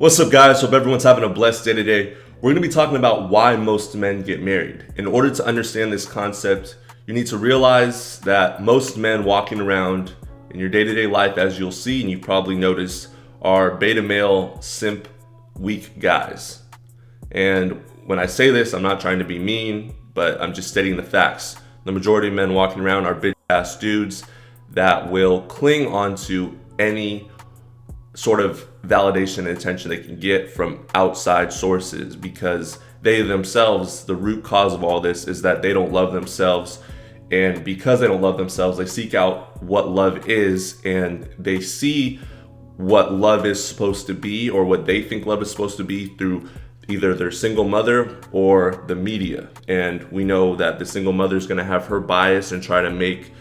What's up, guys? Hope everyone's having a blessed day today. We're going to be talking about why most men get married. In order to understand this concept, you need to realize that most men walking around in your day-to-day life, as you'll see and you probably noticed, are beta male, simp, weak guys. And when I say this, I'm not trying to be mean, but I'm just stating the facts. The majority of men walking around are bitch-ass dudes that will cling onto any sort of validation and attention they can get from outside sources, because they themselves, the root cause of all this is that they don't love themselves. And because they don't love themselves, they seek out what love is, and they see what love is supposed to be, or what they think love is supposed to be, through either their single mother or the media. And we know that the single mother is going to have her bias and try to make,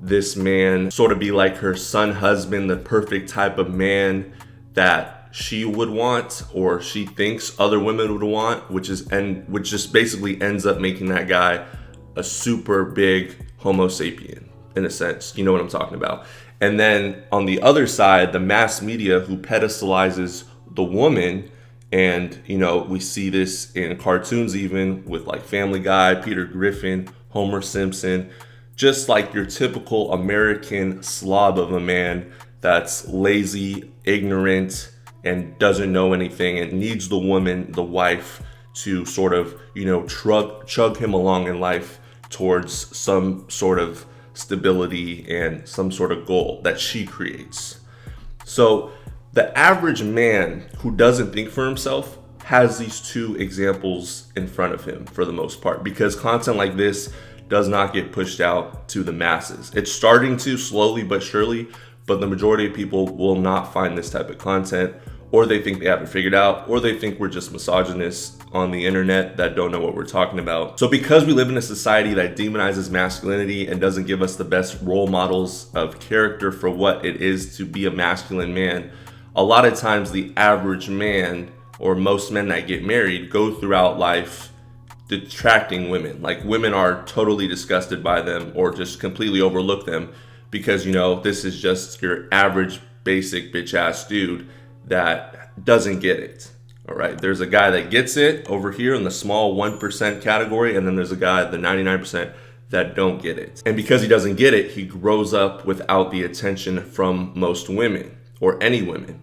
this man sort of be like her son husband, the perfect type of man that she would want, or she thinks other women would want, which just basically ends up making that guy a super big homo sapien, in a sense. You know what I'm talking about. And then on the other side, the mass media, who pedestalizes the woman. And, we see this in cartoons, even with like Family Guy, Peter Griffin, Homer Simpson, just like your typical American slob of a man that's lazy, ignorant, and doesn't know anything, and needs the woman, the wife, to sort of, chug him along in life towards some sort of stability and some sort of goal that she creates. So the average man who doesn't think for himself has these two examples in front of him for the most part, because content like this does not get pushed out to the masses. It's starting to slowly but surely, but the majority of people will not find this type of content, or they think they have it figured out, or they think we're just misogynists on the internet that don't know what we're talking about. So because we live in a society that demonizes masculinity and doesn't give us the best role models of character for what it is to be a masculine man, a lot of times the average man, or most men that get married, go throughout life detracting women. Like, women are totally disgusted by them or just completely overlook them because, this is just your average basic bitch ass dude that doesn't get it. All right. There's a guy that gets it over here in the small 1% category. And then there's a guy, the 99%, that don't get it. And because he doesn't get it, he grows up without the attention from most women, or any women.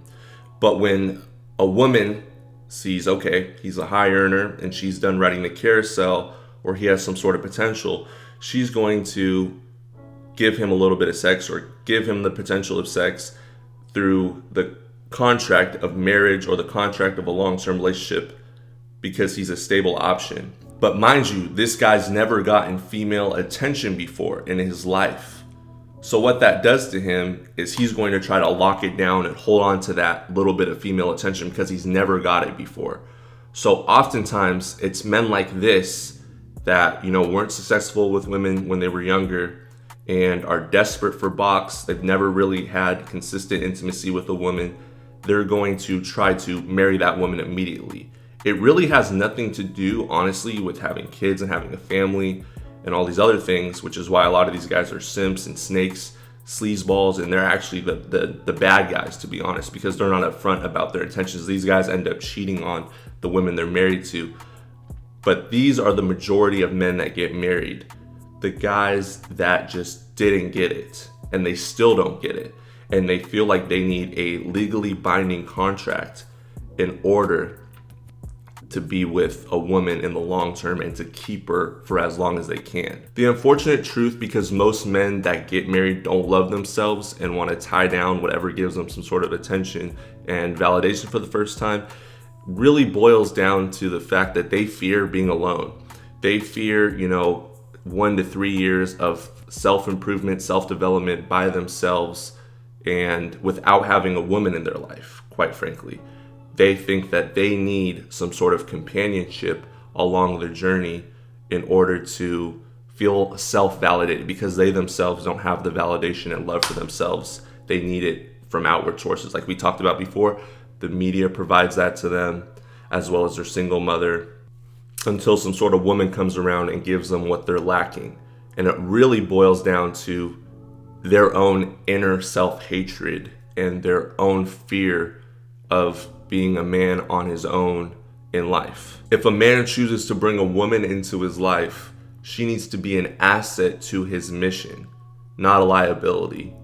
But when a woman sees, okay, he's a high earner and she's done riding the carousel, or he has some sort of potential, she's going to give him a little bit of sex, or give him the potential of sex through the contract of marriage or the contract of a long-term relationship, because he's a stable option. But mind you, this guy's never gotten female attention before in his life. So what that does to him is he's going to try to lock it down and hold on to that little bit of female attention because he's never got it before. So oftentimes it's men like this that, weren't successful with women when they were younger and are desperate for box. They've never really had consistent intimacy with a woman. They're going to try to marry that woman immediately. It really has nothing to do, honestly, with having kids and having a family and all these other things, which is why a lot of these guys are simps and snakes, sleazeballs, and they're actually the bad guys, to be honest, because they're not upfront about their intentions. These guys end up cheating on the women they're married to. But these are the majority of men that get married. The guys that just didn't get it, and they still don't get it, and they feel like they need a legally binding contract in order to be with a woman in the long term and to keep her for as long as they can. The unfortunate truth, because most men that get married don't love themselves and want to tie down whatever gives them some sort of attention and validation for the first time, really boils down to the fact that they fear being alone. They fear, 1 to 3 years of self-improvement, self-development by themselves, and without having a woman in their life, quite frankly. They think that they need some sort of companionship along their journey in order to feel self-validated, because they themselves don't have the validation and love for themselves. They need it from outward sources. Like we talked about before, the media provides that to them, as well as their single mother, until some sort of woman comes around and gives them what they're lacking. And it really boils down to their own inner self-hatred and their own fear of being a man on his own in life. If a man chooses to bring a woman into his life, she needs to be an asset to his mission, not a liability.